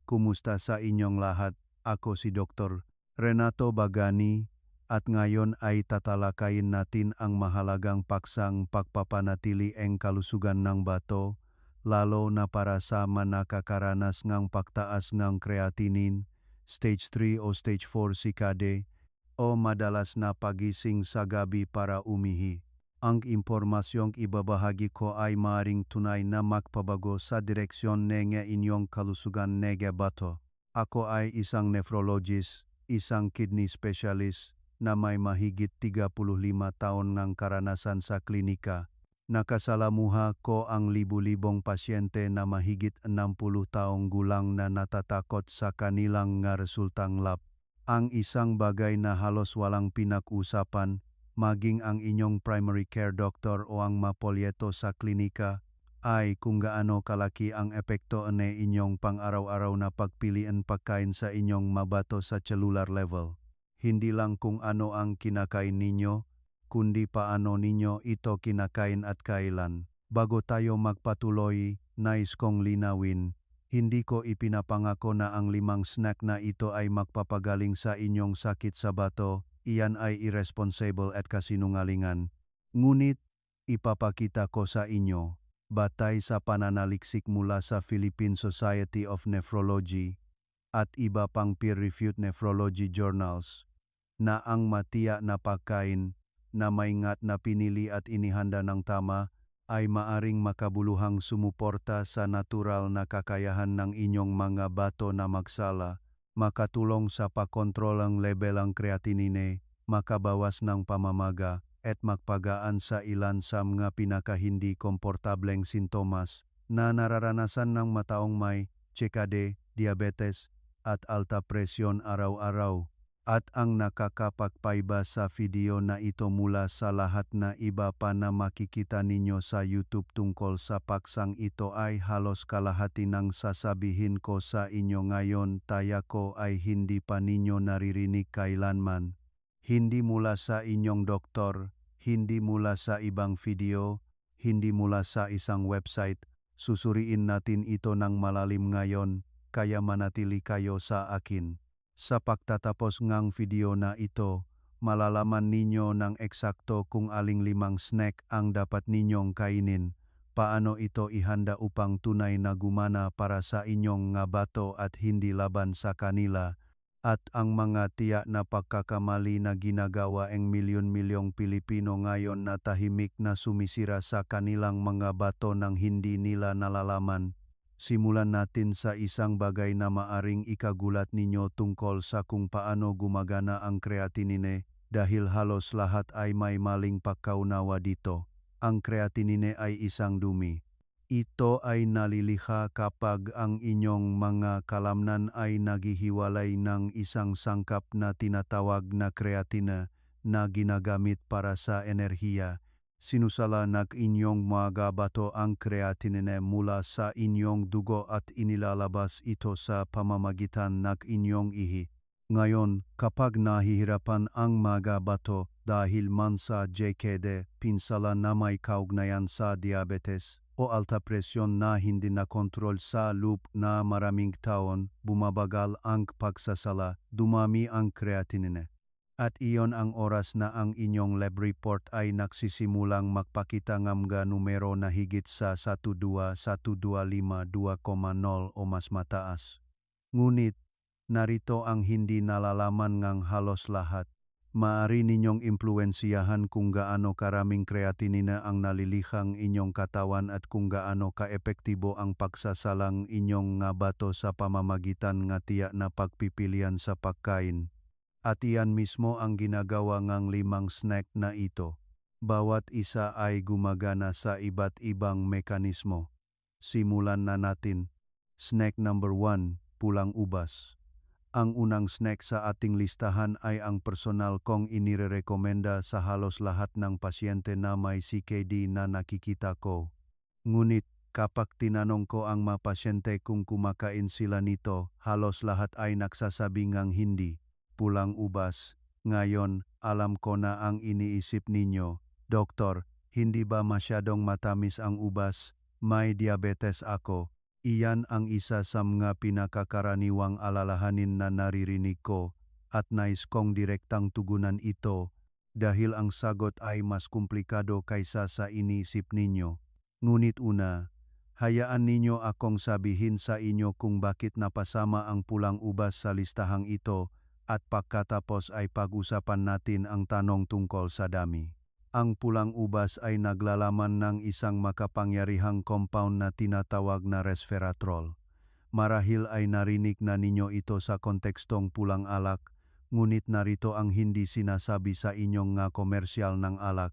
kumusta sa inyong lahat? Ako si Dr. Renato Bagani at ngayon ay tatalakayin natin ang mahalagang paksang pagpapanatili ang kalusugan ng bato, lalo na para sa manakakaranas ng pagtaas ng creatinine, stage 3 o stage 4 CKD, o madalas na pagising sa gabi para umihi. Ang impormasyong ibabahagi ko ay maaaring tunay na magpabago sa direksyon ng inyong kalusugan ng bato. Ako ay isang nephrologist, isang kidney specialist na may mahigit 35 taon ng karanasan sa klinika. Nakasalamuha ko ang libu-libong pasyente na mahigit 60 taong gulang na natatakot sa kanilang nga resultang lab. Ang isang bagay na halos walang pinag-usapan, maging ang inyong primary care doctor o ang mapolyeto sa klinika, ay kung gaano kalaki ang epekto ng inyong pang-araw-araw na pagpilian pagkain sa inyong mabato sa cellular level. Hindi lang kung ano ang kinakain ninyo, kundi paano ninyo ito kinakain at kailan. Bago tayo magpatuloy, nais kong linawin, hindi ko ipinapangako na ang 5 snack na ito ay magpapagaling sa inyong sakit sa bato. Iyan ay irresponsible at kasinungalingan. Ngunit, ipapakita ko sa inyo, batay sa pananaliksik mula sa Philippine Society of Nephrology at iba pang peer-reviewed nephrology journals, na ang matiyak na pagkain na may ngat na pinili at inihanda ng tama ay maaring makabuluhang sumuporta sa natural na kakayahan ng inyong mga bato na magsala, makatulong sa pakontrol ang level ng creatinine, makabawas ng pamamaga, at magpagaan sa ilan sa mga pinakahindi komportableng sintomas na nararanasan ng mataong may CKD, diabetes, at alta presyon araw-araw. At ang nakakapagpaiba sa video na ito mula sa lahat na iba pa na makikita ninyo sa YouTube tungkol sa paksang ito ay halos kalahati ng sasabihin ko sa inyo ngayon ko ay hindi pa ninyo naririnig kailanman. Hindi mula sa inyong doktor, hindi mula sa ibang video, hindi mula sa isang website. Susuriin natin ito ng malalim ngayon, kaya manatili kayo sa akin. Sa pagtatapos ng video na ito, malalaman ninyo ng eksakto kung aling 5 snack ang dapat ninyong kainin, paano ito ihanda upang tunay na gumana para sa inyong nga bato at hindi laban sa kanila, at ang mga tiyak na pagkakamali na ginagawa ang milyon-milyong Pilipino ngayon na tahimik na sumisira sa kanilang mga bato nang hindi nila nalalaman. Simulan natin sa isang bagay na maaring ikagulat ninyo tungkol sa kung paano gumagana ang creatinine, dahil halos lahat ay may maling pagkaunawa dito. Ang creatinine ay isang dumi. Ito ay nalilikha kapag ang inyong mga kalamnan ay naghihiwalay ng isang sangkap na tinatawag na creatina na ginagamit para sa enerhiya. Sinusala ng inyong mga bato ang creatinine mula sa inyong dugo at inilalabas ito sa pamamagitan ng inyong ihi. Ngayon, kapag nahihirapan ang mga bato dahil man sa CKD, pinsala na may kaugnayan sa diabetes, o alta presyon na hindi nakontrol sa loob na maraming taon, bumabagal ang pagsasala, dumami ang creatinine. At iyon ang oras na ang inyong lab report ay nagsisimulang magpakita ng mga numero na higit sa 12, 125, 2,0 o mas mataas. Ngunit, narito ang hindi nalalaman ng halos lahat. Maaari ninyong impluensyahan kung gaano karaming creatinine ang nalilikhang inyong katawan at kung gaano kaepektibo ang pagsasalang inyong nga bato sa pamamagitan ng tiyak na pagpipilian sa pagkain. At iyan mismo ang ginagawa ng 5 snack na ito. Bawat isa ay gumagana sa iba't ibang mekanismo. Simulan na natin. Snack number 1, pulang ubas. Ang unang snack sa ating listahan ay ang personal kong inirekomenda sa halos lahat ng pasyente na may CKD na nakikita ko. Ngunit, kapag tinanong ko ang mga pasyente kung kumakain sila nito, halos lahat ay nagsasabi ngang hindi. Pulang ubas. Ngayon, alam ko na ang iniisip ninyo. Doktor, hindi ba masyadong matamis ang ubas? May diabetes ako. Iyan ang isa sa mga pinakakaraniwang alalahanin na naririnig ko at nais kong direktang tugunan ito dahil ang sagot ay mas komplikado kaysa sa iniisip ninyo. Ngunit una, hayaan ninyo akong sabihin sa inyo kung bakit napasama ang pulang ubas sa listahang ito at pagkatapos ay pag-usapan natin ang tanong tungkol sa dami. Ang pulang ubas ay naglalaman ng isang makapangyarihang compound na tinatawag na resveratrol. Marahil ay narinig na ninyo ito sa kontekstong pulang alak, ngunit narito ang hindi sinasabi sa inyong nga komersyal ng alak.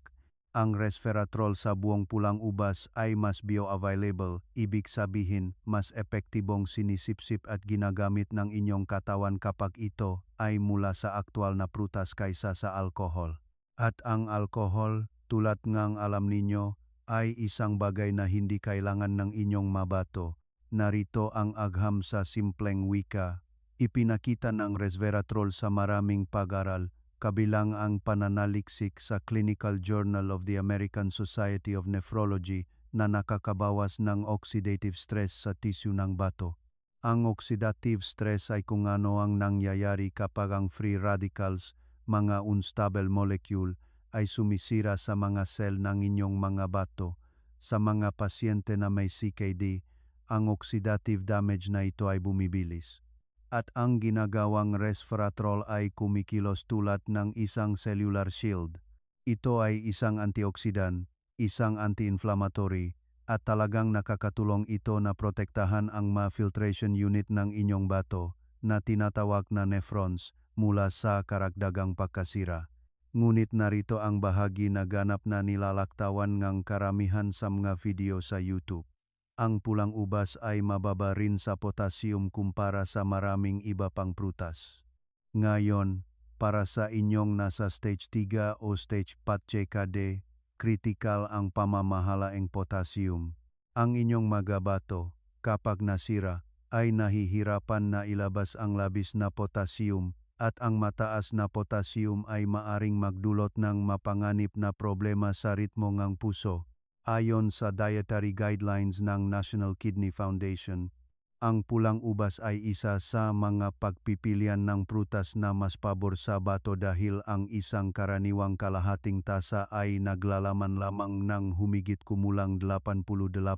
Ang resveratrol sa buong pulang ubas ay mas bioavailable, ibig sabihin mas epektibong sinisipsip at ginagamit ng inyong katawan kapag ito ay mula sa aktwal na prutas kaysa sa alkohol. At ang alkohol, tulad ngang alam ninyo, ay isang bagay na hindi kailangan ng inyong mabato. Narito ang agham sa simpleng wika. Ipinakita ng resveratrol sa maraming pag-aral, kabilang ang pananaliksik sa Clinical Journal of the American Society of Nephrology na nakakabawas ng oxidative stress sa tissue ng bato. Ang oxidative stress ay kung ano ang nangyayari kapag ang free radicals, mga unstable molecule, ay sumisira sa mga cell ng inyong mga bato. Sa mga pasyente na may CKD, ang oxidative damage na ito ay bumibilis. At ang ginagawang resveratrol ay kumikilos tulad ng isang cellular shield. Ito ay isang antioxidant, isang anti-inflammatory, at talagang nakakatulong ito na protektahan ang ma-filtration unit ng inyong bato na tinatawag na nephrons mula sa karagdagang pagkasira. Ngunit narito ang bahagi na ganap na nilalaktawan ng karamihan sa mga video sa YouTube. Ang pulang ubas ay mababa rin sa potassium kumpara sa maraming iba pang prutas. Ngayon, para sa inyong nasa stage 3 o stage 4 CKD, kritikal ang pamamahalaang potassium. Ang inyong mga bato, kapag nasira, ay nahihirapan na ilabas ang labis na potassium at ang mataas na potassium ay maaring magdulot ng mapanganib na problema sa ritmo ng puso. Ayon sa dietary guidelines ng National Kidney Foundation, ang pulang ubas ay isa sa mga pagpipilian ng prutas na mas pabor sa bato dahil ang isang karaniwang kalahating tasa ay naglalaman lamang ng humigit kumulang 88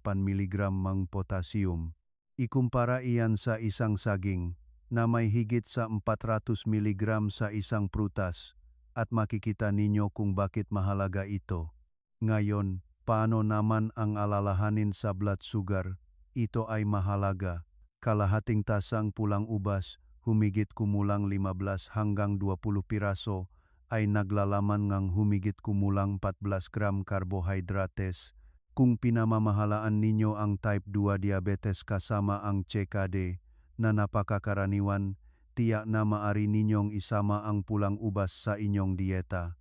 mg ng potassium. Ikumpara iyan sa isang saging na may higit sa 400 mg sa isang prutas at makikita ninyo kung bakit mahalaga ito. Ngayon, paano naman ang alalahanin sa blood sugar? Ito ay mahalaga. Kalahating tasang pulang ubas, humigit kumulang 15 hanggang 20 piraso, ay naglalaman ng humigit kumulang 14 gram carbohydrates. Kung pinamamahalaan ninyo ang type 2 diabetes kasama ang CKD, na napakakaraniwan, tiyak na maaari ninyong isama ang pulang ubas sa inyong dieta.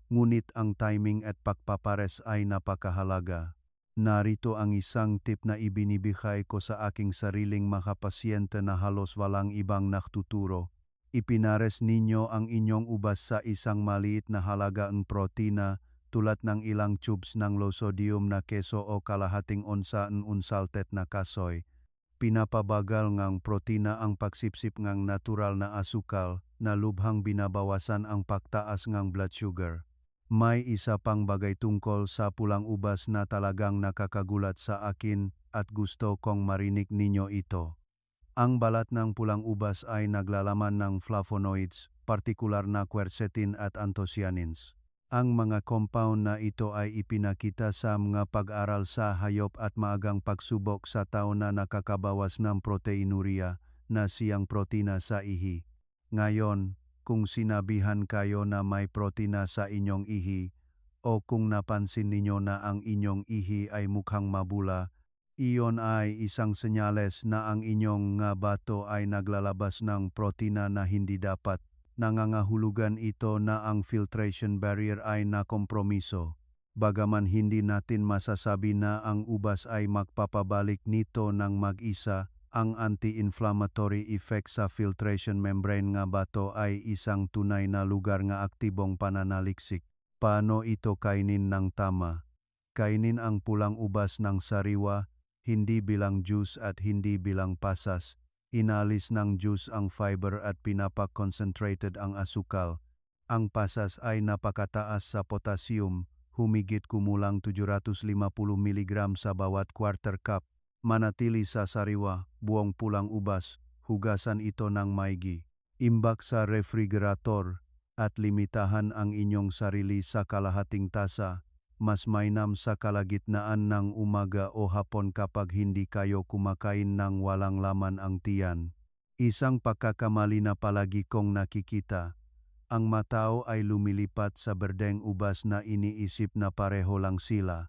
Ngunit ang timing at pagpapares ay napakahalaga. Narito ang isang tip na ibinibigay ko sa aking sariling mga pasyente na halos walang ibang naktuturo. Ipinares ninyo ang inyong ubas sa isang maliit na halagang protina tulad ng ilang tubes ng low sodium na keso o kalahating onsa ng unsalted na kasoy. Pinapabagal ngang protina ang pagsipsip ngang natural na asukal na lubhang binabawasan ang pagtaas ngang blood sugar. May isa pang bagay tungkol sa pulang ubas na talagang nakakagulat sa akin at gusto kong marinig ninyo ito. Ang balat ng pulang ubas ay naglalaman ng flavonoids, partikular na quercetin at anthocyanins. Ang mga compound na ito ay ipinakita sa mga pag-aral sa hayop at maagang pagsubok sa tao na nakakabawas ng proteinuria na siyang protina sa ihi. Ngayon, kung sinabihan kayo na may protina sa inyong ihi o kung napansin ninyo na ang inyong ihi ay mukhang mabula, iyon ay isang senyales na ang inyong nga bato ay naglalabas ng protina na hindi dapat. Nangangahulugan ito na ang filtration barrier ay nakompromiso. Bagaman hindi natin masasabi na ang ubas ay magpapabalik nito ng mag-isa, ang anti-inflammatory effect sa filtration membrane nga bato ay isang tunay na lugar nga aktibong pananaliksik. Paano ito kainin ng tama? Kainin ang pulang ubas ng sariwa, hindi bilang juice at hindi bilang pasas. Inalis ng juice ang fiber at pinapak-concentrated ang asukal. Ang pasas ay napakataas sa potassium, humigit kumulang 750 mg sa bawat quarter cup. Manatili sa sariwa, buong pulang ubas, hugasan ito ng maigi. Imbak sa refrigerator at limitahan ang inyong sarili sa kalahating tasa. Mas mainam sa kalagitnaan ng umaga o hapon kapag hindi kayo kumakain ng walang laman ang tiyan. Isang pagkakamali na palagi kong nakikita. Ang matao ay lumilipat sa berdeng ubas na iniisip na pareho lang sila.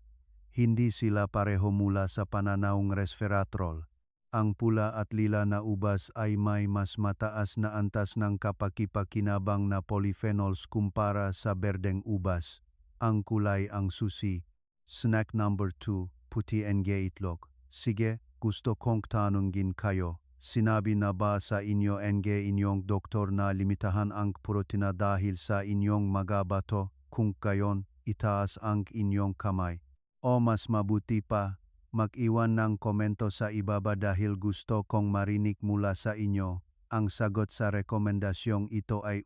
Hindi sila pareho mula sa pananawng resveratrol. Ang pula at lila na ubas ay may mas mataas na antas ng kapaki-pakinabang na polyphenols kumpara sa berdeng ubas. Ang kulay ang susi. Snack number 2, puti enge itlog. Sige, gusto kong tanungin kayo. Sinabi na ba sa inyo enge inyong doktor na limitahan ang protina dahil sa inyong mga bato? Kung gayon, itaas ang inyong kamay. O mas mabuti pa, mag-iwan ng komento sa ibaba dahil gusto kong marinig mula sa inyo. Ang sagot sa rekomendasyong ito ay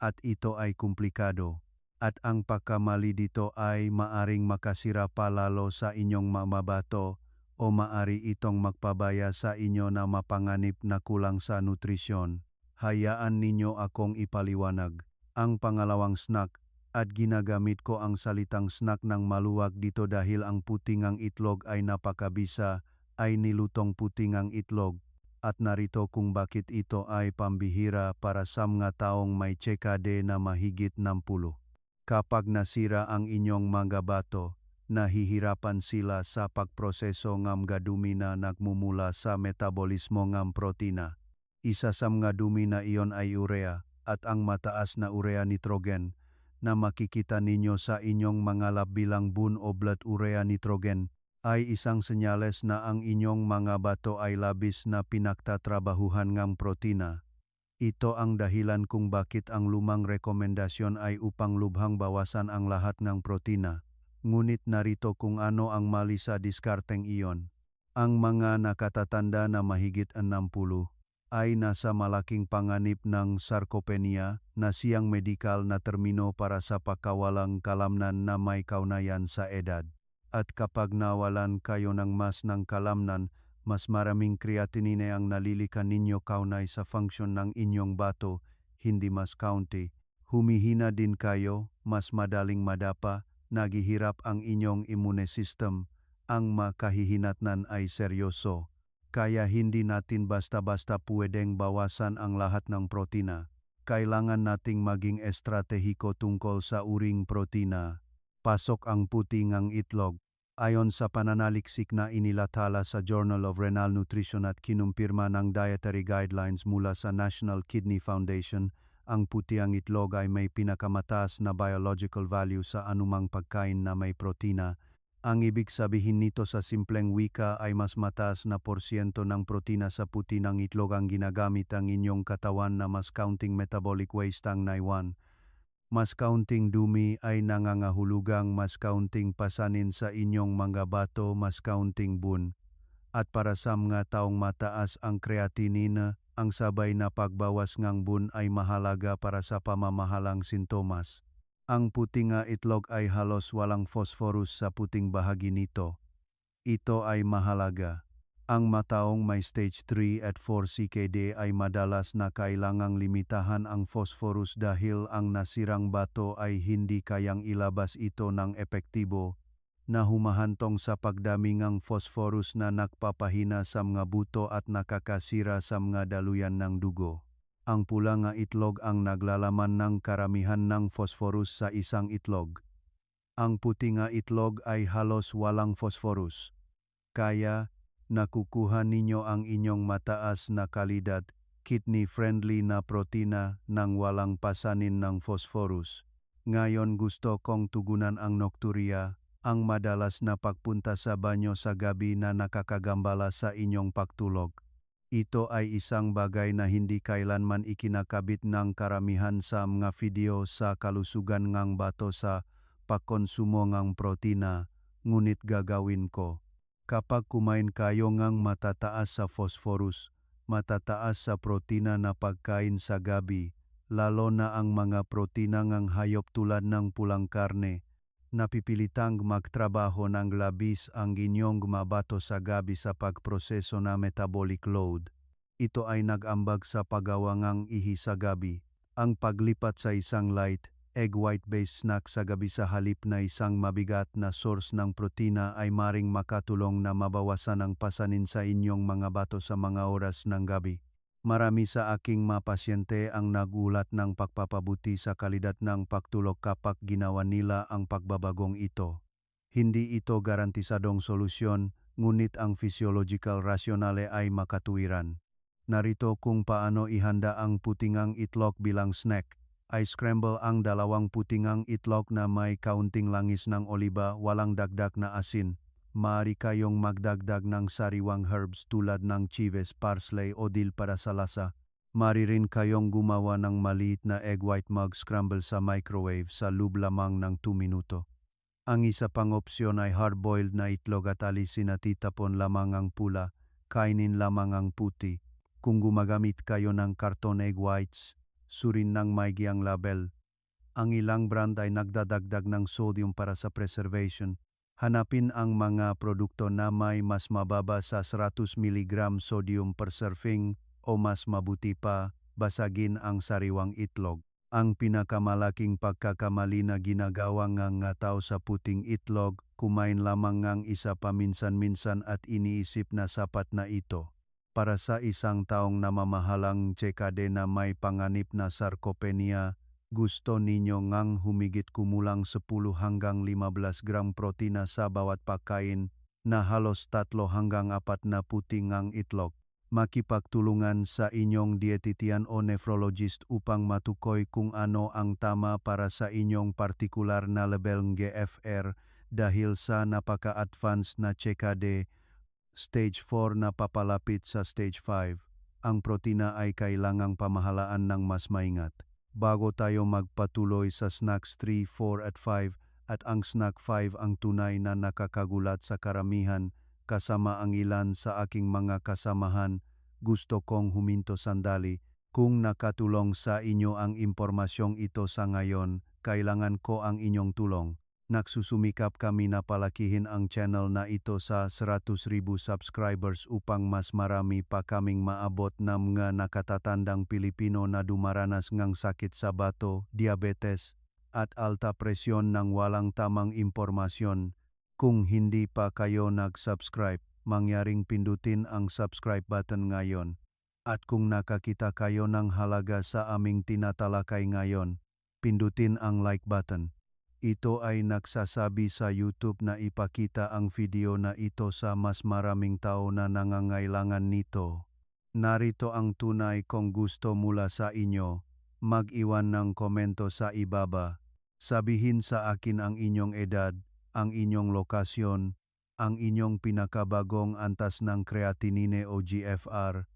at ito ay komplikado. At ang pagkamali dito ay maaring makasira pa lalo sa inyong mamabato o maari itong magpabaya sa inyo na mapanganib na kulang sa nutrisyon. Hayaan ninyo akong ipaliwanag. Ang pangalawang snack, at ginagamit ko ang salitang snack ng maluwag dito dahil ang putingang itlog ay napakabisa, ay nilutong putingang itlog, at narito kung bakit ito ay pambihira para sa mga taong may CKD na mahigit 60. Kapag nasira ang inyong mga bato, nahihirapan sila sa pagproseso ng dumi na nagmumula sa metabolismo ng protina. Isa sa mga dumi na iyon ay urea, at ang mataas na urea nitrogen na makikita ninyo sa inyong mga lab bilang bun o blood urea nitrogen ay isang senyales na ang inyong mga bato ay labis na pinagtatrabahuhan ng protina. Ito ang dahilan kung bakit ang lumang rekomendasyon ay upang lubhang bawasan ang lahat ng protina. Ngunit narito kung ano ang mali sa diskarteng iyon. Ang mga nakatatanda na mahigit 60 ay nasa malaking panganib ng sarcopenia na siyang medikal na termino para sa pagkawalang kalamnan na may kaugnayan sa edad. At kapag nawalan kayo ng mas ng kalamnan, mas maraming creatinine ang nalilikan ninyo kaunay sa function ng inyong bato, hindi mas kaunti. Humihina din kayo, mas madaling madapa, naghihirap ang inyong immune system, ang makahihinatnan ay seryoso. Kaya hindi natin basta-basta pwedeng bawasan ang lahat ng protina. Kailangan nating maging estratehiko tungkol sa uring protina. Pasok ang putingang itlog. Ayon sa pananaliksik na inilathala sa Journal of Renal Nutrition at kinumpirma ng dietary guidelines mula sa National Kidney Foundation, ang putiang itlog ay may pinakamataas na biological value sa anumang pagkain na may protina. Ang ibig sabihin nito sa simpleng wika ay mas mataas na porsyento ng protina sa puti ng itlog ang ginagamit ang inyong katawan na mas kaunting metabolic waste ang naiwan. Mas kaunting dumi ay nangangahulugang mas kaunting pasanin sa inyong mga bato, mas kaunting bun. At para sa mga taong mataas ang creatinine, ang sabay na pagbawas ng bun ay mahalaga para sa pamamahalang sintomas. Ang puting itlog ay halos walang phosphorus sa puting bahagi nito. Ito ay mahalaga. Ang mataong may stage 3 at 4 CKD ay madalas na kailangang limitahan ang phosphorus dahil ang nasirang bato ay hindi kayang ilabas ito ng epektibo, na humahantong sa pagdami ng phosphorus na nagpapahina sa mga buto at nakakasira sa mga daluyan ng dugo. Ang pula nga itlog ang naglalaman ng karamihan ng phosphorus sa isang itlog. Ang puti nga itlog ay halos walang phosphorus. Kaya, nakukuha ninyo ang inyong mataas na kalidad, kidney-friendly na protina nang walang pasanin ng phosphorus. Ngayon gusto kong tugunan ang nocturia, ang madalas na pagpunta sa banyo sa gabi na nakakagambala sa inyong pagtulog. Ito ay isang bagay na hindi kailanman ikinakabit ng karamihan sa mga video sa kalusugan ng bato sa pagkonsumo ng protina, ngunit gagawin ko. Kapag kumain kayo ngang matataas sa phosphorus, matataas sa protina na pagkain sa gabi, lalo na ang mga protina ngang hayop tulad ng pulang karne, napipilitang magtrabaho ng labis ang inyong mabato sa gabi sa pagproseso na metabolic load. Ito ay nag-ambag sa pagawangang ihi sa gabi. Ang paglipat sa isang light, egg white-based snack sa gabi sa halip na isang mabigat na source ng protina ay maring makatulong na mabawasan ang pasanin sa inyong mga bato sa mga oras ng gabi. Marami sa aking mga pasyente ang nagulat ng pagpapabuti sa kalidad ng pagtulog kapag ginawa nila ang pagbabagong ito. Hindi ito garantisadong solusyon, ngunit ang physiological rationale ay makatuwiran. Narito kung paano ihanda ang putingang itlog bilang snack. I-scramble ang 2 putingang itlog na may kaunting langis ng oliba, walang dagdag na asin. Maaari kayong magdagdag ng sariwang herbs tulad ng chives, parsley o dill para sa lasa. Maaari rin kayong gumawa ng maliit na egg white mug scramble sa microwave sa loob lamang ng 2 minuto. Ang isa pang opsyon ay hard-boiled na itlog at alisin at itapon lamang ang pula, kainin lamang ang puti. Kung gumagamit kayo ng karton egg whites, surin ng maigi ang label. Ang ilang brand ay nagdadagdag ng sodium para sa preservation. Hanapin ang mga produkto na may mas mababa sa 100 mg sodium per serving o mas mabuti pa, basagin ang sariwang itlog. Ang pinakamalaking pagkakamali na ginagawa ng tao sa puting itlog, kumain lamang ng isa paminsan-minsan at iniisip na sapat na ito. Para sa isang taong namamahalang tsekade na may panganib na sarcopenia, gusto ninyo ngang humigit kumulang 10 hanggang 15 gram protina sa bawat pagkain na halos 3 hanggang 4 na puting ang itlog. Makipagtulungan sa inyong dietitian o nephrologist upang matukoy kung ano ang tama para sa inyong partikular na level ng GFR dahil sa napaka-advanced na tsekade, Stage 4 na papalapit sa Stage 5, ang protina ay kailangang pamahalaan ng mas maingat. Bago tayo magpatuloy sa snacks 3, 4 at 5, at ang snack 5 ang tunay na nakakagulat sa karamihan, kasama ang ilan sa aking mga kasamahan, gusto kong huminto sandali. Kung nakatulong sa inyo ang impormasyong ito sa ngayon, kailangan ko ang inyong tulong. Nagsusumikap kami na palakihin ang channel na ito sa 100,000 subscribers upang mas marami pa kaming maabot na mga nakatatandang Pilipino na dumaranas ng sakit sa bato, diabetes, at alta presyon ng walang tamang impormasyon. Kung hindi pa kayo nag-subscribe, mangyaring pindutin ang subscribe button ngayon. At kung nakakita kayo ng halaga sa aming tinatalakay ngayon, pindutin ang like button. Ito ay nagsasabi sa YouTube na ipakita ang video na ito sa mas maraming tao na nangangailangan nito. Narito ang tunay kong gusto mula sa inyo. Mag-iwan ng komento sa ibaba. Sabihin sa akin ang inyong edad, ang inyong lokasyon, ang inyong pinakabagong antas ng creatinine o GFR,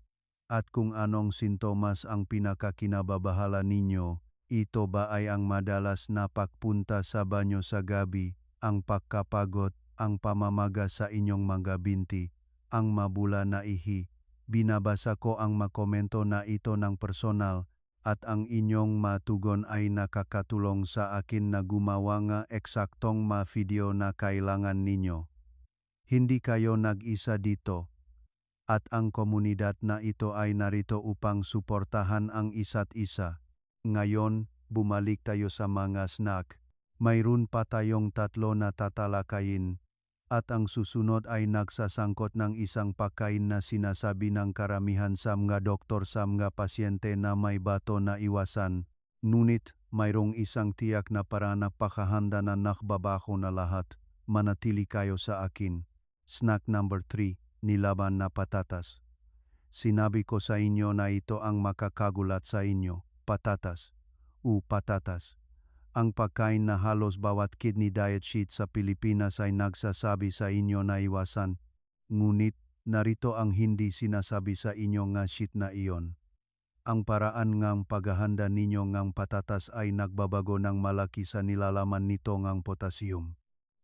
at kung anong sintomas ang pinakakinababahala ninyo. Ito ba ay ang madalas na pagpunta sa banyo sa gabi, ang pagkapagod, ang pamamaga sa inyong mga binti, ang mabula na ihi? Binabasa ko ang makomento na ito ng personal at ang inyong matugon ay nakakatulong sa akin na gumawa nga eksaktong video na kailangan ninyo. Hindi kayo nag-isa dito at ang komunidad na ito ay narito upang suportahan ang isa't isa. Ngayon, bumalik tayo sa mga snack. Mayroon pa tayong 3 na tatalakayin, at ang susunod ay nagsasangkot ng isang pagkain na sinasabi ng karamihan sa mga doktor sa mga pasyente na may bato na iwasan. Ngunit, mayroong isang tiyak na para napakahanda na nakbabaho na lahat. Manatili kayo sa akin. Snack number 3, nilaban na patatas. Sinabi ko sa inyo na ito ang makakagulat sa inyo. Patatas. Patatas. Ang pagkain na halos bawat kidney diet sheet sa Pilipinas ay nagsasabi sa inyo na iwasan. Ngunit, narito ang hindi sinasabi sa inyo nga sheet na iyon. Ang paraan ngang paghahanda ninyo ngang patatas ay nagbabago ng malaki sa nilalaman nito ngang potassium.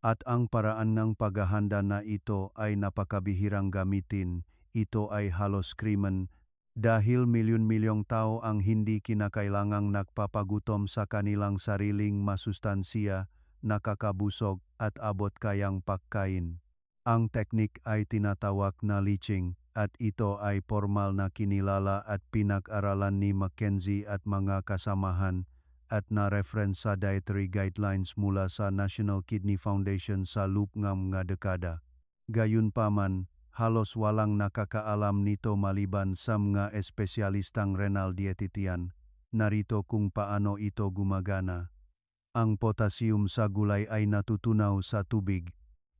At ang paraan ng paghahanda na ito ay napakabihirang gamitin. Ito ay halos krimen dahil milyon-milyong tao ang hindi kinakailangang nagpapagutom sa kanilang sariling masustansiya, nakakabusog at abot kayang pagkain. Ang teknik ay tinatawag na leaching at ito ay formal na kinilala at pinag-aralan ni McKenzie at mga kasamahan at na-reference sa dietary guidelines mula sa National Kidney Foundation sa lupngam nga dekada. Gayunpaman, halos walang nakakaalam nito maliban sa mga espesyalistang renal dietitian. Narito kung paano ito gumagana. Ang potassium sa gulay ay natutunaw sa tubig.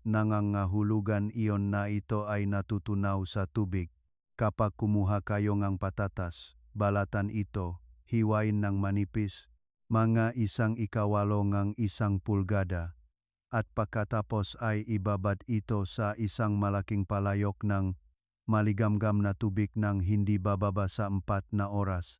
Nangangahulugan iyon na ito ay natutunaw sa tubig. Kapag kumuha kayo ng patatas, balatan ito, hiwain ng manipis, mga 1/4 ng 1 pulgada, at pagkatapos ay ibabad ito sa isang malaking palayok ng maligamgam na tubig ng hindi bababa sa 4 na oras.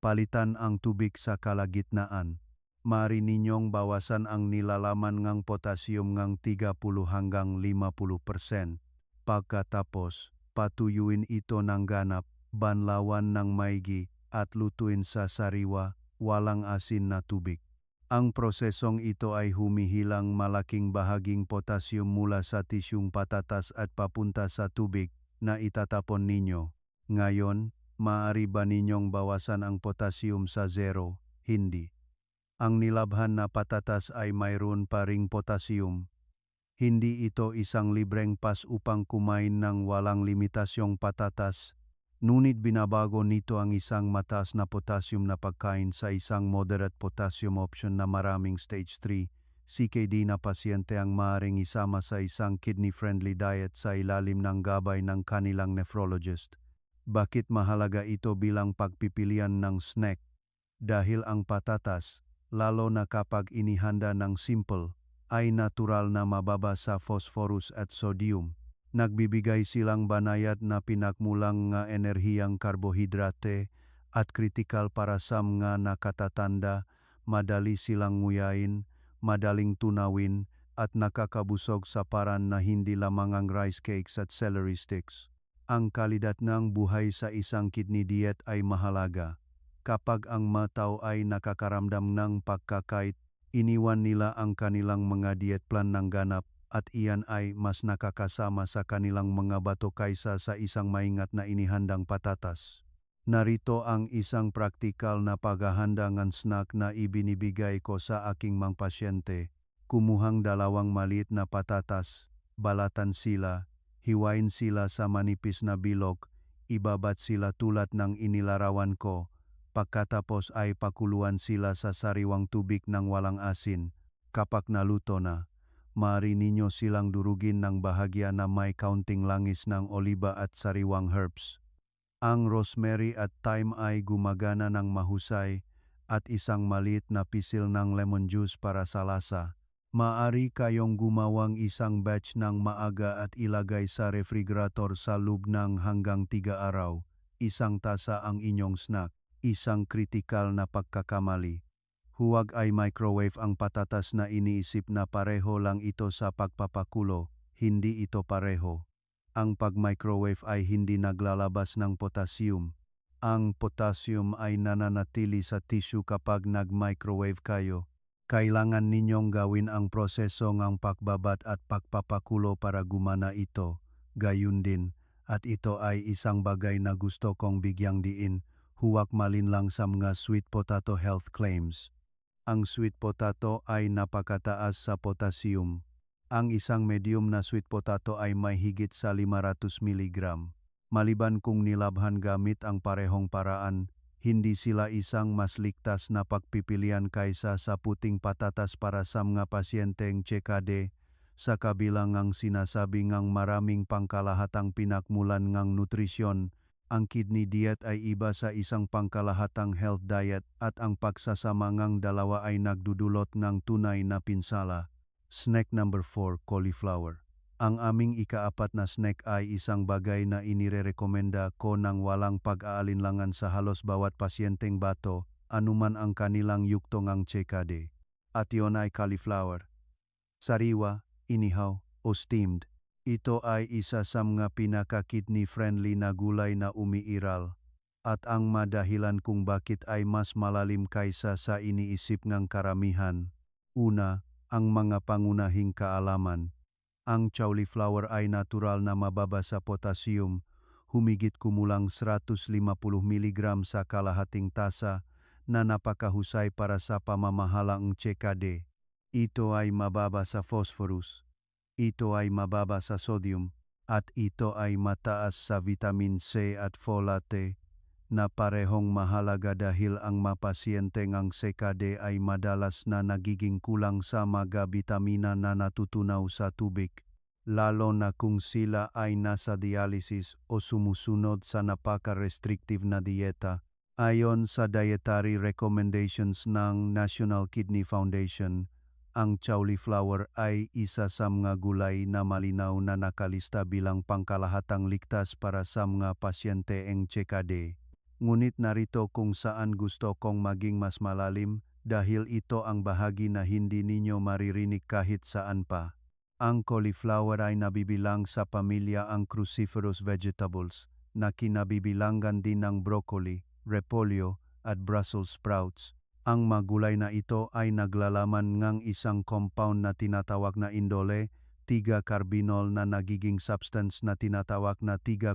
Palitan ang tubig sa kalagitnaan. Maaari ninyong bawasan ang nilalaman ng potassium ng 30 hanggang 50%. Pagkatapos, patuyuin ito ng ganap, banlawan ng maigi, at lutuin sa sariwa, walang asin na tubig. Ang prosesong ito ay humihilang malaking bahaging potassium mula sa tisyong patatas at papunta sa tubig na itatapon ninyo. Ngayon, maaari ba ninyong bawasan ang potassium sa 0? Hindi. Ang nilabhan na patatas ay mayroon pa ring potassium. Hindi ito isang libreng pass upang kumain ng walang limitasyong patatas. Ngunit binabago nito ang isang mataas na potassium na pagkain sa isang moderate potassium option na maraming stage 3 CKD na pasyente ang maaaring isama sa isang kidney-friendly diet sa ilalim ng gabay ng kanilang nephrologist. Bakit mahalaga ito bilang pagpipilian ng snack? Dahil ang patatas, lalo na kapag inihanda ng simple, ay natural na mababa sa phosphorus at sodium. Nagbibigay silang banayad na pinakmulang nga enerhiyang karbohidrate at kritikal para sa mga nakatatanda, madali silang nguyain, madaling tunawin at nakakabusog sa paran na hindi lamang ang rice cakes at celery sticks. Ang kalidad ng buhay sa isang kidney diet ay mahalaga. Kapag ang matao ay nakakaramdam ng pagkakait, iniwan nila ang kanilang mga diet plan ng ganap at iyan ay mas nakakasama sa kanilang mga bato kaysa sa isang maingat na inihandang patatas. Narito ang isang praktikal na paghahanda ng snack na ibinibigay ko sa aking mga pasyente. Kumuhang 2 maliit na patatas, balatan sila, hiwain sila sa manipis na bilog, ibabad sila tulad ng inilarawan ko, pagkatapos ay pakuluan sila sa sariwang tubig ng walang asin. Kapag naluto na, maaari ninyo silang durugin ng bahagya na may kaunting langis ng oliba at sariwang herbs. Ang rosemary at thyme ay gumagana ng mahusay at isang maliit na pisil ng lemon juice para sa lasa. Maaari kayong gumawang isang batch ng maaga at ilagay sa refrigerator sa loob ng hanggang 3 araw. 1 tasa ang inyong snack. Isang kritikal na pagkakamali. Huwag ay microwave ang patatas na iniisip na pareho lang ito sa pagpapakulo, hindi ito pareho. Ang pag-microwave ay hindi naglalabas ng potassium. Ang potassium ay nananatili sa tissue kapag nag-microwave kayo. Kailangan ninyong gawin ang proseso ng pagbabad at pagpapakulo para gumana ito. Gayun din, at ito ay isang bagay na gusto kong bigyang diin, huwag malinlang sa mga sweet potato health claims. Ang sweet potato ay napakataas sa potassium. Ang isang medium na sweet potato ay may higit sa 500 mg. Maliban kung nilabhan gamit ang parehong paraan, hindi sila isang mas ligtas na pagpipilian kaysa sa puting patatas para sa mga pasyenteng CKD, sa kabilang ang sinasabi ngang maraming pangkalahatang pinakmulan ngang nutrisyon. Ang kidney diet ay iba sa isang pangkalahatang health diet at ang pagsasama ngang dalawa ay nagdudulot ng tunay na pinsala. Snack number 4, cauliflower. Ang aming ika-4 na snack ay isang bagay na inirerekomenda ko ng walang pag-aalinlangan sa halos bawat pasyenteng bato, anuman ang kanilang yuktong ang CKD. At iyon ay cauliflower. Sariwa, inihaw, o steamed. Ito ay isa sa mga pinaka-kidney-friendly na gulay na umiiral at ang madahilan kung bakit ay mas malalim kaysa sa iniisip ng karamihan. Una, ang mga pangunahing kaalaman. Ang cauliflower ay natural na mababa sa potassium, humigit kumulang 150 mg sa kalahating tasa na napakahusay para sa pamamahalang CKD. Ito ay mababa sa phosphorus. Ito ay mababa sa sodium at ito ay mataas sa vitamin C at folate na parehong mahalaga dahil ang mapasyente ng CKD ay madalas na nagiging kulang sa mga bitamina na natutunaw sa tubig, lalo na kung sila ay nasa dialysis o sumusunod sa napaka-restrictive na dieta. Ayon sa dietary recommendations ng National Kidney Foundation, ang cauliflower ay isa sa mga gulay na malinaw na nakalista bilang pangkalahatang ligtas para sa mga pasyente ng CKD. Ngunit narito kung saan gusto kong maging mas malalim dahil ito ang bahagi na hindi ninyo maririnig kahit saan pa. Ang cauliflower ay nabibilang sa pamilya ang cruciferous vegetables na kinabibilangan din ng broccoli, repolyo at Brussels sprouts. Ang magulay na ito ay naglalaman ng isang compound na tinatawag na indole, 3-carbinol na nagiging substance na tinatawag na 3,3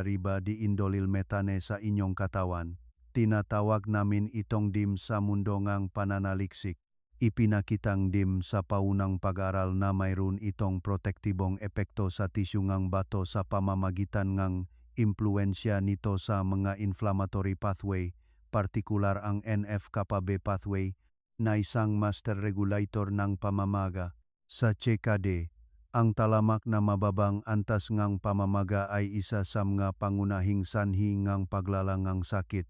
riba di indolil methane sa inyong katawan. Tinatawag namin itong dim sa mundo ng pananaliksik. Ipinakitang dim sa paunang pag-aral na mayroon itong protektibong epekto sa tisyu ng bato sa pamamagitan ng impluensya nito sa mga inflammatory pathway, partikular ang NF-kappa-B pathway na isang master regulator ng pamamaga. Sa CKD, ang talamak na mababang antas ng pamamaga ay isa sa mga pangunahing sanhi ng paglalangang sakit.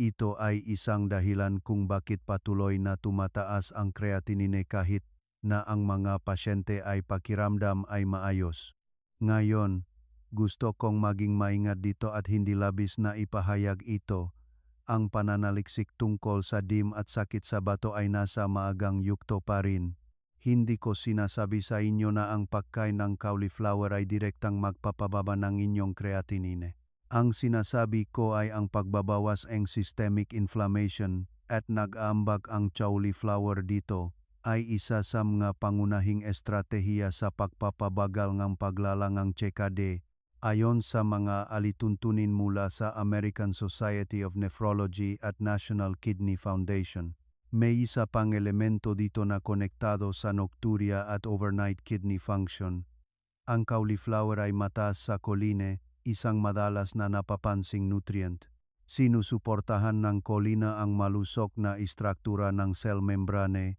Ito ay isang dahilan kung bakit patuloy na tumataas ang creatinine kahit na ang mga pasyente ay pakiramdam ay maayos. Ngayon, gusto kong maging maingat dito at hindi labis na ipahayag ito. Ang pananaliksik tungkol sa dim at sakit sa bato ay nasa maagang yugto pa rin. Hindi ko sinasabi sa inyo na ang pagkain ng cauliflower ay direktang magpapababa ng inyong creatinine. Ang sinasabi ko ay ang pagbabawas ng systemic inflammation at nag-aambag ang cauliflower dito ay isa sa mga pangunahing estratehiya sa pagpapabagal ng paglalangang CKD. Ayon sa mga alituntunin mula sa American Society of Nephrology at National Kidney Foundation, may isa pang elemento dito na konektado sa nocturia at overnight kidney function. Ang cauliflower ay mataas sa choline, isang madalas na napapansing nutrient. Sinusuportahan ng choline ang malusok na istruktura ng cell membrane,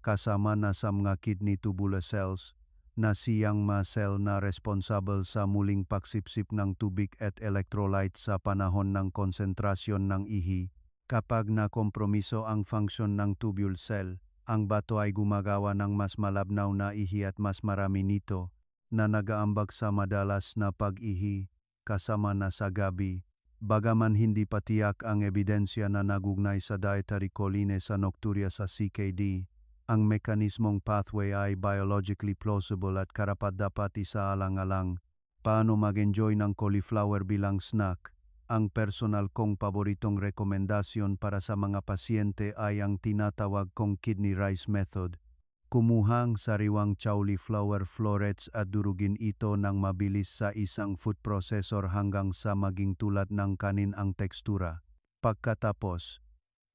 kasama na sa mga kidney tubular cells, na siyang mga cell na responsable sa muling pagsipsip ng tubig at electrolyte sa panahon ng konsentrasyon ng ihi. Kapag nakompromiso ang function ng tubule cell, ang bato ay gumagawa ng mas malabnaw na ihi at mas marami nito, na nag-aambag sa madalas na pag-ihi, kasama na sa gabi. Bagaman hindi pa tiyak ang ebidensya na nagugnay sa dietary choline sa nocturia sa CKD, ang mekanismong pathway ay biologically plausible at karapat-dapat isaalang-alang. Paano mag-enjoy ng cauliflower bilang snack? Ang personal kong paboritong rekomendasyon para sa mga pasyente ay ang tinatawag kong kidney rice method. Kumuha ang sariwang cauliflower florets at durugin ito ng mabilis sa isang food processor hanggang sa maging tulad ng kanin ang tekstura. Pagkatapos,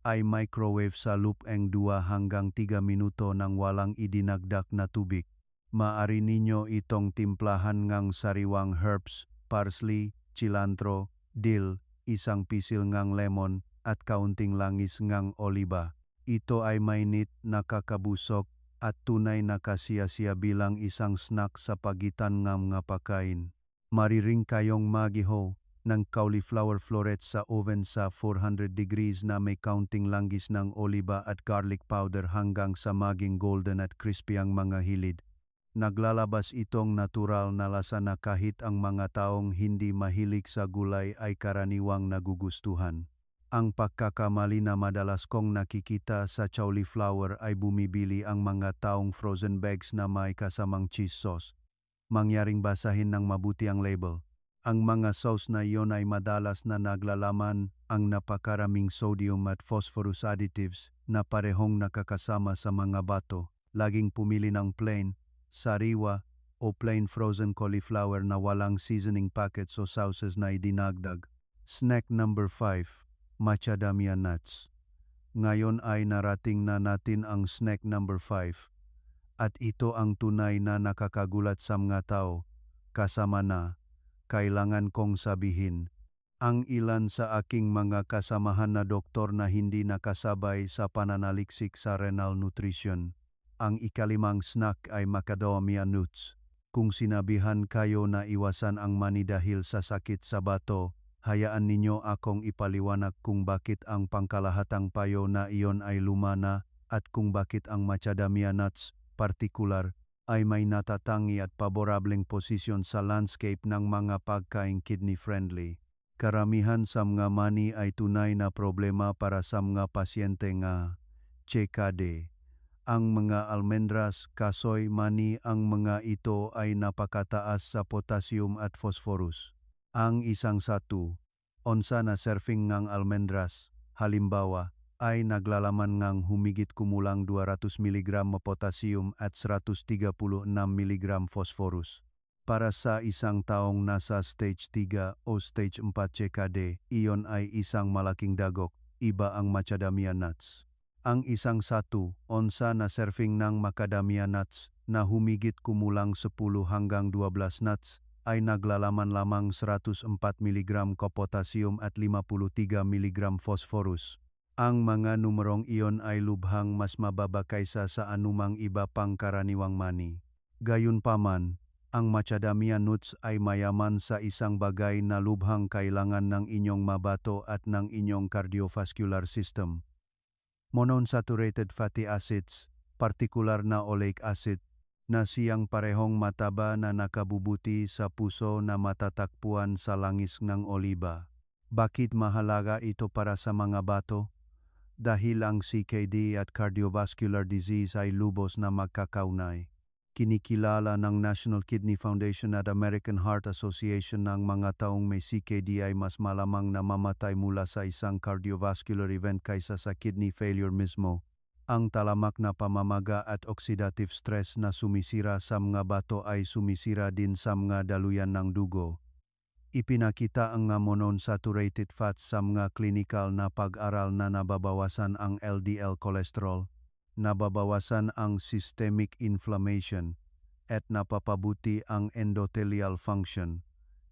ay microwave sa loop ng 2 hanggang 3 minuto nang walang idinagdag na tubig. Maaari ninyo itong timplahan ng sariwang herbs, parsley, cilantro, dill, isang pisil ng lemon at kaunting langis ng oliba. Ito ay mainit, nakakabusog at tunay na kasiyasiya bilang isang snack sa pagitan ng mga pagkain. Mariring kayong magiho ng cauliflower florets sa oven sa 400 degrees na may kaunting langis ng oliba at garlic powder hanggang sa maging golden at crispy ang mga hilid. Naglalabas itong natural na lasa na kahit ang mga taong hindi mahilig sa gulay ay karaniwang nagugustuhan. Ang pagkakamali na madalas kong nakikita sa cauliflower ay bumibili ang mga taong frozen bags na may kasamang cheese sauce. Mangyaring basahin ng mabuti ang label. Ang mga sauce na iyon ay madalas na naglalaman ang napakaraming sodium at phosphorus additives na parehong nakakasama sa mga bato. Laging pumili ng plain, sariwa o plain frozen cauliflower na walang seasoning packets o sauces na idinagdag. Snack number 5. Macadamia nuts. Ngayon ay narating na natin ang snack number 5. At ito ang tunay na nakakagulat sa mga tao. Kasama na, kailangan kong sabihin, ang ilan sa aking mga kasamahan na doktor na hindi nakasabay sa pananaliksik sa renal nutrition. Ang ikalimang snack ay macadamia nuts. Kung sinabihan kayo na iwasan ang mani dahil sa sakit sa bato, hayaan ninyo akong ipaliwanag kung bakit ang pangkalahatang payo na iyon ay lumana at kung bakit ang macadamia nuts, partikular, ay may natatangi at paborableng posisyon sa landscape ng mga pagkain kidney-friendly. Karamihan sa mga mani ay tunay na problema para sa mga pasyente nga CKD. Ang mga almendras, kasoy, mani, ang mga ito ay napakataas sa potassium at phosphorus. Ang isang onsa na serving ng almendras, halimbawa, ay naglalaman ng humigit kumulang 200 mg potassium at 136 mg phosphorus. Para sa isang taong nasa stage 3 o stage 4 CKD, iyon ay isang malaking dagok, iba ang macadamia nuts. Ang isang onsa na serving ng macadamia nuts na humigit kumulang 10 hanggang 12 nuts ay naglalaman lamang 104 mg potassium at 53 mg phosphorus. Ang mga numerong iyon ay lubhang mas mababa kaysa sa anumang iba pang karaniwang mani. Gayunpaman, ang macadamia nuts ay mayaman sa isang bagay na lubhang kailangan ng inyong mabato at ng inyong cardiovascular system. Monounsaturated fatty acids, partikular na oleic acid, na siyang parehong mataba na nakabubuti sa puso na matatakpuan sa langis ng oliba. Bakit mahalaga ito para sa mga bato? Dahil ang CKD at cardiovascular disease ay lubos na magkakaunay. Kinikilala ng National Kidney Foundation at American Heart Association na ang mga taong may CKD ay mas malamang na mamatay mula sa isang cardiovascular event kaysa sa kidney failure mismo. Ang talamak na pamamaga at oxidative stress na sumisira sa mga bato ay sumisira din sa mga daluyan ng dugo. Ipinakita ang nga monounsaturated fats sa mga klinikal na pag-aral na nababawasan ang LDL cholesterol, nababawasan ang systemic inflammation, at napapabuti ang endothelial function,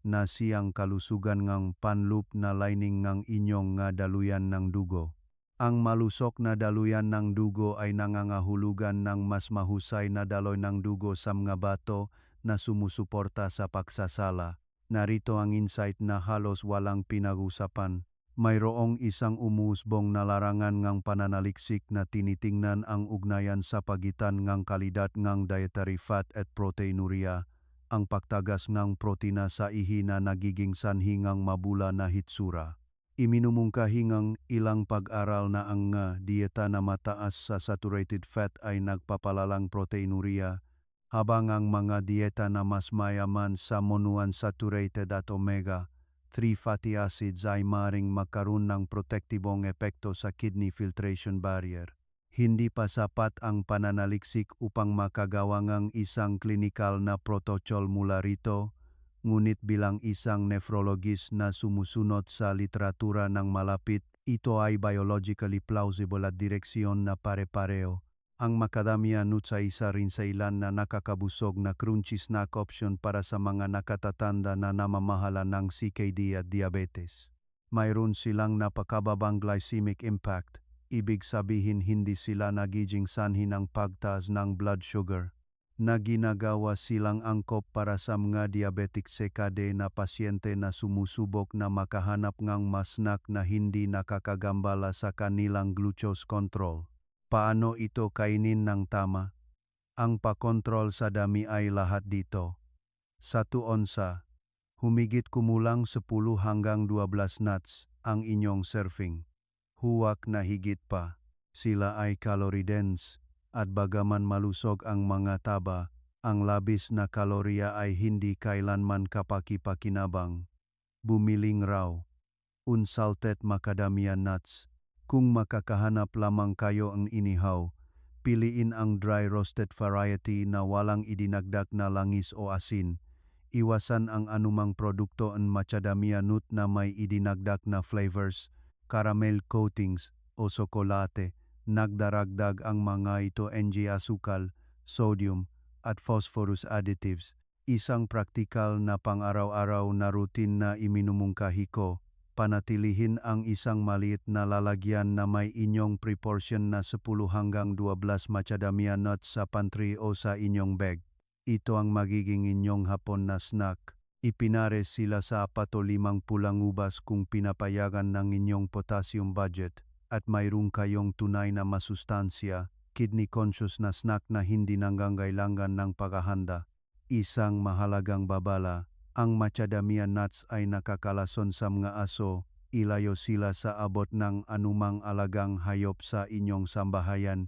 na siyang kalusugan ngang panloop na lining ng inyong nga daluyan ng dugo. Ang malusok na daluyan ng dugo ay nangangahulugan ng mas mahusay na daloy ng dugo sa mga bato na sumusuporta sa pagsasala. Narito ang insight na halos walang pinag-usapan. Mayroong isang umuusbong na larangan ngang pananaliksik na tinitingnan ang ugnayan sa pagitan ngang kalidad ngang dietary fat at proteinuria, ang pagtagas ngang protina sa ihi na nagiging sanhi ngang mabula na hitsura. Iminumungkahi ngang ilang pag-aral na ang dieta na mataas sa saturated fat ay nagpapalalang proteinuria, habang ang mga dieta na mas mayaman sa monounsaturated at omega-3 fatty acids ay maring magkaroon ng protektibong epekto sa kidney filtration barrier. Hindi pa sapat ang pananaliksik upang makagawa ng isang klinikal na protocol mula rito, ngunit bilang isang nephrologist na sumusunod sa literatura ng malapit, ito ay biologically plausible at direksyon na pare-pareho. Ang macadamia nuts ay isa rin sa ilan na nakakabusog na crunchy snack option para sa mga nakatatanda na namamahala ng CKD at diabetes. Mayroon silang napakababang glycemic impact, ibig sabihin hindi sila nagiging sanhi ng pagtaas ng blood sugar, na ginagawa silang angkop para sa mga diabetic CKD na pasyente na sumusubok na makahanap ng mas snack na hindi nakakagambala sa kanilang glucose control. Paano ito kainin ng tama? Ang pakontrol sa dami ay lahat dito. 1 onsa, humigit kumulang 10 hanggang 12 nuts ang inyong serving. Huwag na higit pa. Sila ay calorie dense at bagaman malusog ang mga taba, ang labis na kalorya ay hindi kailanman kapaki-pakinabang. Bumiling raw. Unsalted macadamia nuts. Kung makakahanap lamang kayo ang inihaw, piliin ang dry roasted variety na walang idinagdag na langis o asin. Iwasan ang anumang produkto ang macadamia nut na may idinagdag na flavors, caramel coatings o sokolate. Nagdaragdag ang mga ito ng asukal, sodium at phosphorus additives. Isang praktikal na pang-araw-araw na routine na iminumungkahi ko. Panatilihin ang isang maliit na lalagyan na may inyong proportion na 10 hanggang 12 macadamia nuts sa pantry o sa inyong bag. Ito ang magiging inyong hapon na snack. Ipinares sila sa 4 o 5 pulang ubas kung pinapayagan ng inyong potassium budget at mayroon kayong tunay na masustansya, kidney-conscious na snack na hindi nangangailangan ng paghahanda. Isang mahalagang babala. Ang macadamia nuts ay nakakalason sa mga aso, ilayo sila sa abot ng anumang alagang hayop sa inyong sambahayan.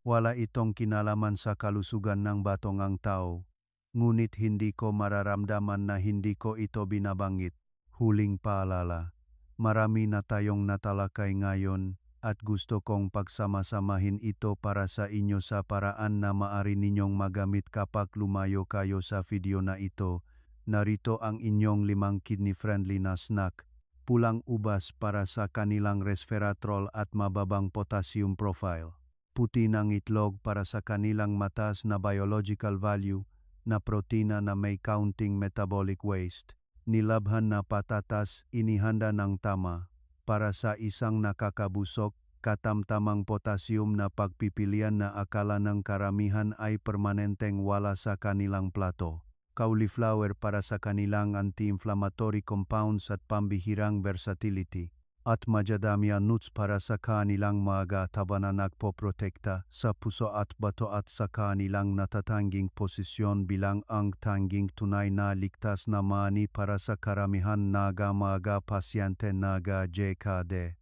Wala itong kinalaman sa kalusugan ng batongang tao. Ngunit hindi ko mararamdaman na hindi ko ito binabanggit. Huling paalala. Marami na tayong natalakay ngayon at gusto kong pagsama-samahin ito para sa inyo sa paraan na maaari ninyong magamit kapag lumayo kayo sa video na ito. Narito ang inyong 5 kidney-friendly na snack, pulang ubas para sa kanilang resveratrol at mababang potassium profile. Puti ng itlog para sa kanilang mataas na biological value na protina na may counting metabolic waste. Nilabhan na patatas inihanda ng tama para sa isang nakakabusog, katamtamang potassium na pagpipilian na akala ng karamihan ay permanenteng wala sa kanilang plato. Cauliflower para sa kanilang anti-inflammatory compounds at pambihirang versatility, at macadamia nuts para sa kanilang mga taba na nagpoprotekta sa puso at bato at sa kanilang natatanging posisyon bilang ang tanging tunay na ligtas na mani para sa karamihan mga pasyente ng JKD.